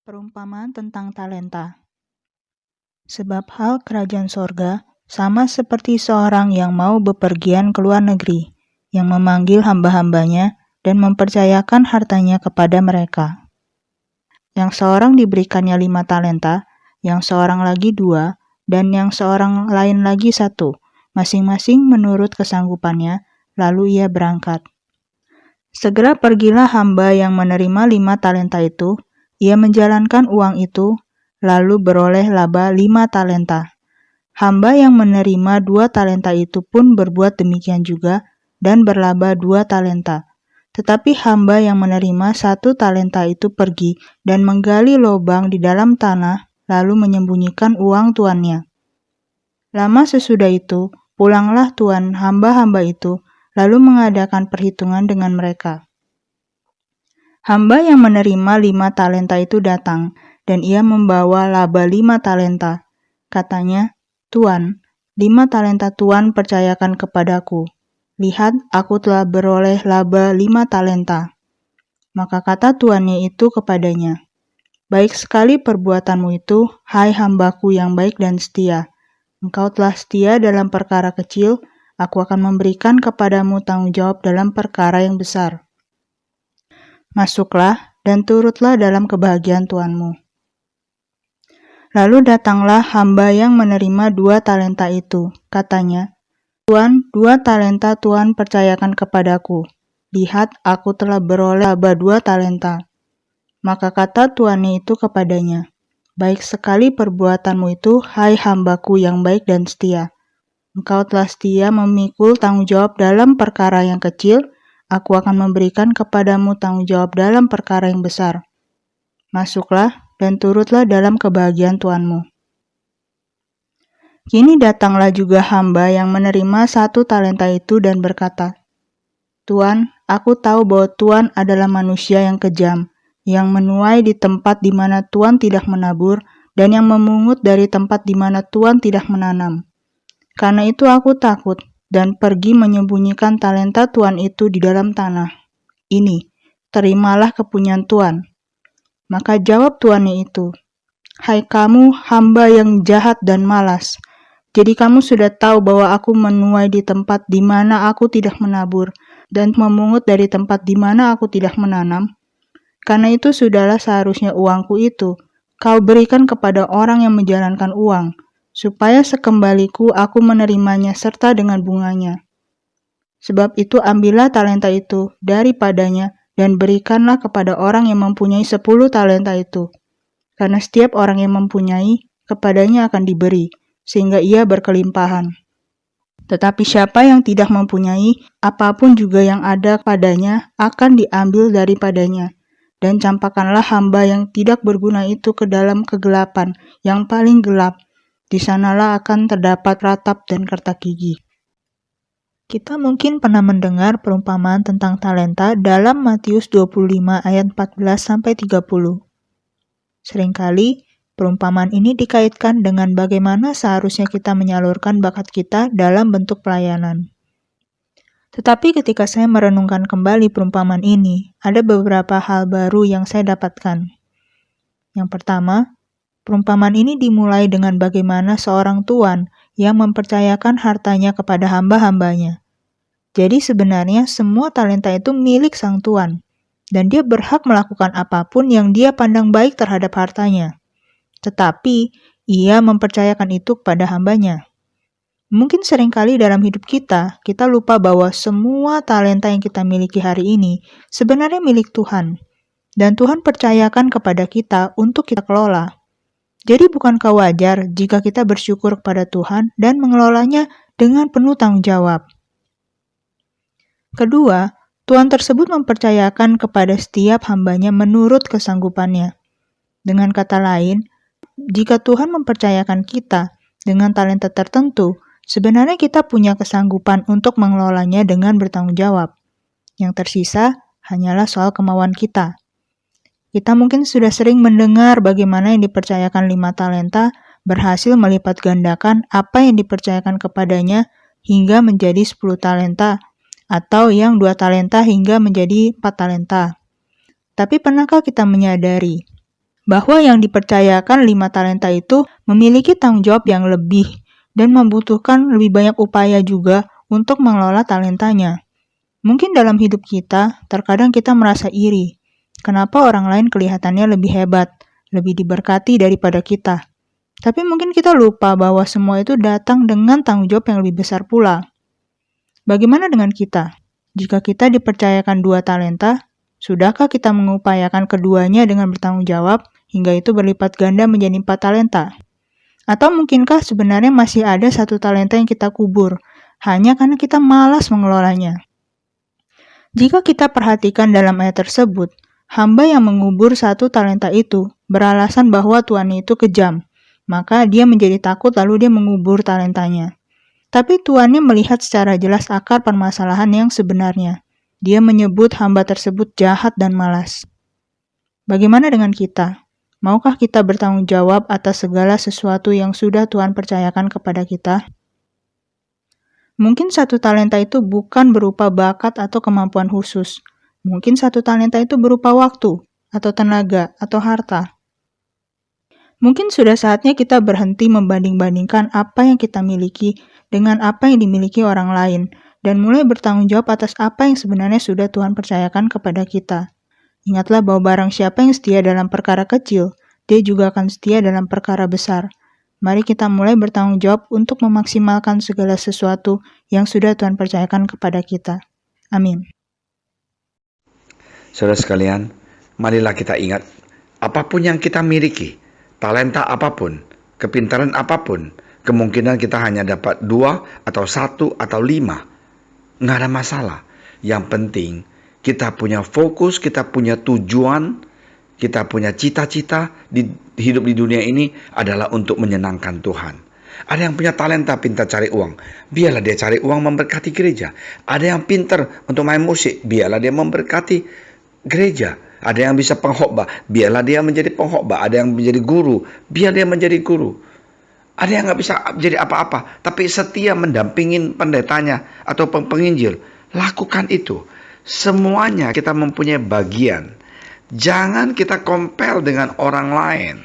Perumpamaan tentang talenta. Sebab hal kerajaan sorga sama seperti seorang yang mau bepergian ke luar negeri, yang memanggil hamba-hambanya dan mempercayakan hartanya kepada mereka. Yang seorang diberikannya 5 talenta, yang seorang lagi 2, dan yang seorang lain lagi 1, masing-masing menurut kesanggupannya, lalu ia berangkat. Segera pergilah hamba yang menerima 5 talenta itu. Ia menjalankan uang itu, lalu beroleh laba 5 talenta. Hamba yang menerima 2 talenta itu pun berbuat demikian juga, dan berlaba 2 talenta. Tetapi hamba yang menerima 1 talenta itu pergi dan menggali lubang di dalam tanah, lalu menyembunyikan uang tuannya. Lama sesudah itu, pulanglah tuan hamba-hamba itu, lalu mengadakan perhitungan dengan mereka. Hamba yang menerima 5 talenta itu datang, dan ia membawa laba 5 talenta. Katanya, "Tuan, 5 talenta Tuan percayakan kepadaku. Lihat, aku telah beroleh laba 5 talenta." Maka kata tuannya itu kepadanya, "Baik sekali perbuatanmu itu, hai hambaku yang baik dan setia. Engkau telah setia dalam perkara kecil, aku akan memberikan kepadamu tanggung jawab dalam perkara yang besar. Masuklah dan turutlah dalam kebahagiaan tuanmu." Lalu datanglah hamba yang menerima 2 talenta itu. Katanya, "Tuan, 2 talenta Tuan percayakan kepadaku. Lihat, aku telah beroleh laba 2 talenta." Maka kata tuannya itu kepadanya, "Baik sekali perbuatanmu itu, hai hambaku yang baik dan setia. Engkau telah setia memikul tanggung jawab dalam perkara yang kecil, aku akan memberikan kepadamu tanggung jawab dalam perkara yang besar. Masuklah dan turutlah dalam kebahagiaan tuanmu." Kini datanglah juga hamba yang menerima 1 talenta itu dan berkata, "Tuan, aku tahu bahwa Tuan adalah manusia yang kejam, yang menuai di tempat di mana Tuan tidak menabur, dan yang memungut dari tempat di mana Tuan tidak menanam. Karena itu aku takut, dan pergi menyembunyikan talenta Tuan itu di dalam tanah. Ini, terimalah kepunyaan Tuan." Maka jawab tuannya itu, "Hai kamu hamba yang jahat dan malas. Jadi kamu sudah tahu bahwa aku menuai di tempat di mana aku tidak menabur, dan memungut dari tempat di mana aku tidak menanam. Karena itu sudahlah seharusnya uangku itu kau berikan kepada orang yang menjalankan uang, supaya sekembaliku aku menerimanya serta dengan bunganya. Sebab itu ambillah talenta itu daripadanya, dan berikanlah kepada orang yang mempunyai 10 talenta itu. Karena setiap orang yang mempunyai, kepadanya akan diberi, sehingga ia berkelimpahan. Tetapi siapa yang tidak mempunyai, apapun juga yang ada padanya akan diambil daripadanya. Dan campakkanlah hamba yang tidak berguna itu ke dalam kegelapan yang paling gelap. Di sanalah akan terdapat ratap dan kertak gigi." Kita mungkin pernah mendengar perumpamaan tentang talenta dalam Matius 25 ayat 14-30. Seringkali perumpamaan ini dikaitkan dengan bagaimana seharusnya kita menyalurkan bakat kita dalam bentuk pelayanan. Tetapi ketika saya merenungkan kembali perumpamaan ini, ada beberapa hal baru yang saya dapatkan. Yang pertama, perumpamaan ini dimulai dengan bagaimana seorang tuan yang mempercayakan hartanya kepada hamba-hambanya. Jadi sebenarnya semua talenta itu milik sang tuan, dan dia berhak melakukan apapun yang dia pandang baik terhadap hartanya. Tetapi ia mempercayakan itu kepada hambanya. Mungkin seringkali dalam hidup kita lupa bahwa semua talenta yang kita miliki hari ini sebenarnya milik Tuhan, dan Tuhan percayakan kepada kita untuk kita kelola. Jadi bukankah wajar jika kita bersyukur kepada Tuhan dan mengelolanya dengan penuh tanggung jawab? Kedua, Tuhan tersebut mempercayakan kepada setiap hambanya menurut kesanggupannya. Dengan kata lain, jika Tuhan mempercayakan kita dengan talenta tertentu, sebenarnya kita punya kesanggupan untuk mengelolanya dengan bertanggung jawab. Yang tersisa hanyalah soal kemauan kita. Kita mungkin sudah sering mendengar bagaimana yang dipercayakan 5 talenta berhasil melipat gandakan apa yang dipercayakan kepadanya hingga menjadi 10 talenta, atau yang 2 talenta hingga menjadi 4 talenta. Tapi pernahkah kita menyadari bahwa yang dipercayakan 5 talenta itu memiliki tanggung jawab yang lebih dan membutuhkan lebih banyak upaya juga untuk mengelola talentanya. Mungkin dalam hidup kita, terkadang kita merasa iri. Kenapa orang lain kelihatannya lebih hebat, lebih diberkati daripada kita? Tapi mungkin kita lupa bahwa semua itu datang dengan tanggung jawab yang lebih besar pula. Bagaimana dengan kita? Jika kita dipercayakan 2 talenta, sudahkah kita mengupayakan keduanya dengan bertanggung jawab hingga itu berlipat ganda menjadi 4 talenta? Atau mungkinkah sebenarnya masih ada 1 talenta yang kita kubur, hanya karena kita malas mengelolanya? Jika kita perhatikan dalam ayat tersebut, hamba yang mengubur 1 talenta itu beralasan bahwa tuannya itu kejam, maka dia menjadi takut lalu dia mengubur talentanya. Tapi tuannya melihat secara jelas akar permasalahan yang sebenarnya. Dia menyebut hamba tersebut jahat dan malas. Bagaimana dengan kita? Maukah kita bertanggung jawab atas segala sesuatu yang sudah Tuhan percayakan kepada kita? Mungkin 1 talenta itu bukan berupa bakat atau kemampuan khusus. Mungkin 1 talenta itu berupa waktu, atau tenaga, atau harta. Mungkin sudah saatnya kita berhenti membanding-bandingkan apa yang kita miliki dengan apa yang dimiliki orang lain, dan mulai bertanggung jawab atas apa yang sebenarnya sudah Tuhan percayakan kepada kita. Ingatlah bahwa barang siapa yang setia dalam perkara kecil, dia juga akan setia dalam perkara besar. Mari kita mulai bertanggung jawab untuk memaksimalkan segala sesuatu yang sudah Tuhan percayakan kepada kita. Amin. Saudara sekalian, marilah kita ingat, apapun yang kita miliki, talenta apapun, kepintaran apapun, kemungkinan kita hanya dapat 2 atau 1 atau 5. Nggak ada masalah. Yang penting, kita punya fokus, kita punya tujuan, kita punya cita-cita di hidup di dunia ini adalah untuk menyenangkan Tuhan. Ada yang punya talenta pintar cari uang, biarlah dia cari uang memberkati gereja. Ada yang pintar untuk main musik, biarlah dia memberkati gereja. Ada yang bisa pengkhotbah, biarlah dia menjadi pengkhotbah. Ada yang menjadi guru, biar dia menjadi guru. Ada yang nggak bisa jadi apa-apa, tapi setia mendampingin pendetanya atau penginjil. Lakukan itu. Semuanya kita mempunyai bagian. Jangan kita compare dengan orang lain,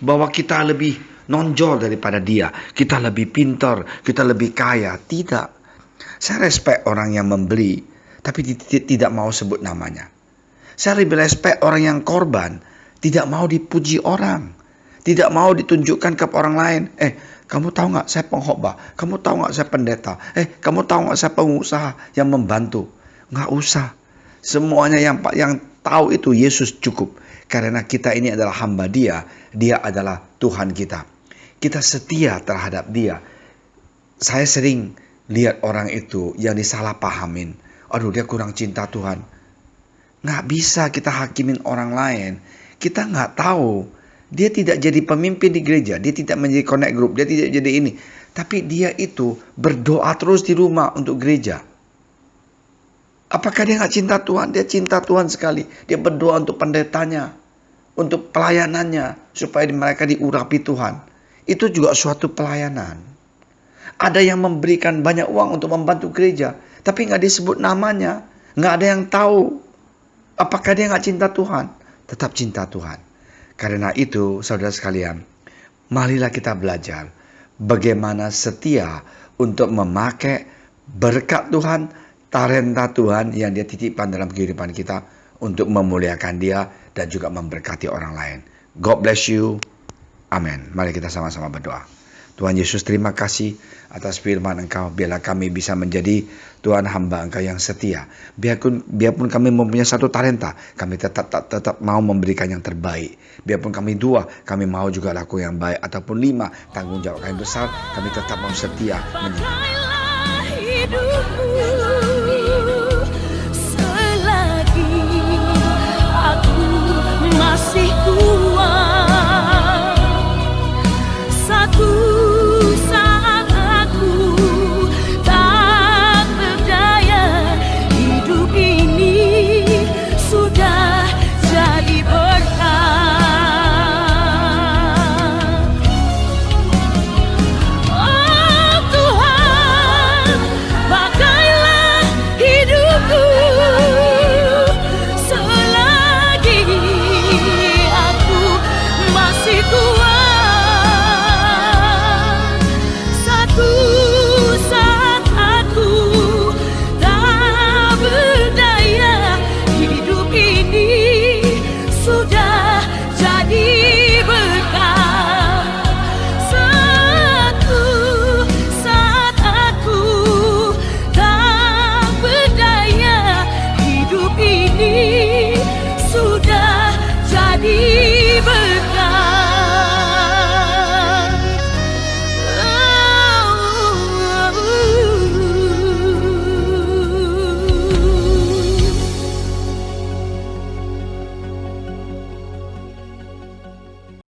bahwa kita lebih nonjol daripada dia, kita lebih pintar, kita lebih kaya. Tidak. Saya respect orang yang membeli, tapi tidak mau sebut namanya. Saya lebih respect orang yang korban, tidak mau dipuji orang, tidak mau ditunjukkan ke orang lain. Kamu tahu nggak saya pengkhotbah? Kamu tahu nggak saya pendeta? Kamu tahu nggak saya pengusaha yang membantu? Nggak usah. Semuanya yang tahu itu Yesus cukup. Karena kita ini adalah hamba Dia. Dia adalah Tuhan kita. Kita setia terhadap Dia. Saya sering lihat orang itu yang disalahpahamin. Aduh, dia kurang cinta Tuhan. Nggak bisa kita hakimin orang lain. Kita nggak tahu. Dia tidak jadi pemimpin di gereja. Dia tidak menjadi connect group. Dia tidak jadi ini. Tapi dia itu berdoa terus di rumah untuk gereja. Apakah dia nggak cinta Tuhan? Dia cinta Tuhan sekali. Dia berdoa untuk pendetanya, untuk pelayanannya, supaya mereka diurapi Tuhan. Itu juga suatu pelayanan. Ada yang memberikan banyak uang untuk membantu gereja, tapi nggak disebut namanya. Nggak ada yang tahu. Apakah dia nggak cinta Tuhan? Tetap cinta Tuhan. Karena itu, saudara sekalian, marilah kita belajar bagaimana setia untuk memakai berkat Tuhan, talenta Tuhan yang Dia titipkan dalam kehidupan kita untuk memuliakan Dia dan juga memberkati orang lain. God bless you. Amin. Mari kita sama-sama berdoa. Tuhan Yesus, terima kasih atas firman Engkau. Biarlah kami bisa menjadi Tuhan hamba Engkau yang setia. Biarpun kami mempunyai 1 talenta, kami tetap mau memberikan yang terbaik. Biarpun kami 2, kami mau juga laku yang baik. Ataupun 5, tanggung jawab kami besar, kami tetap mau setia menjadi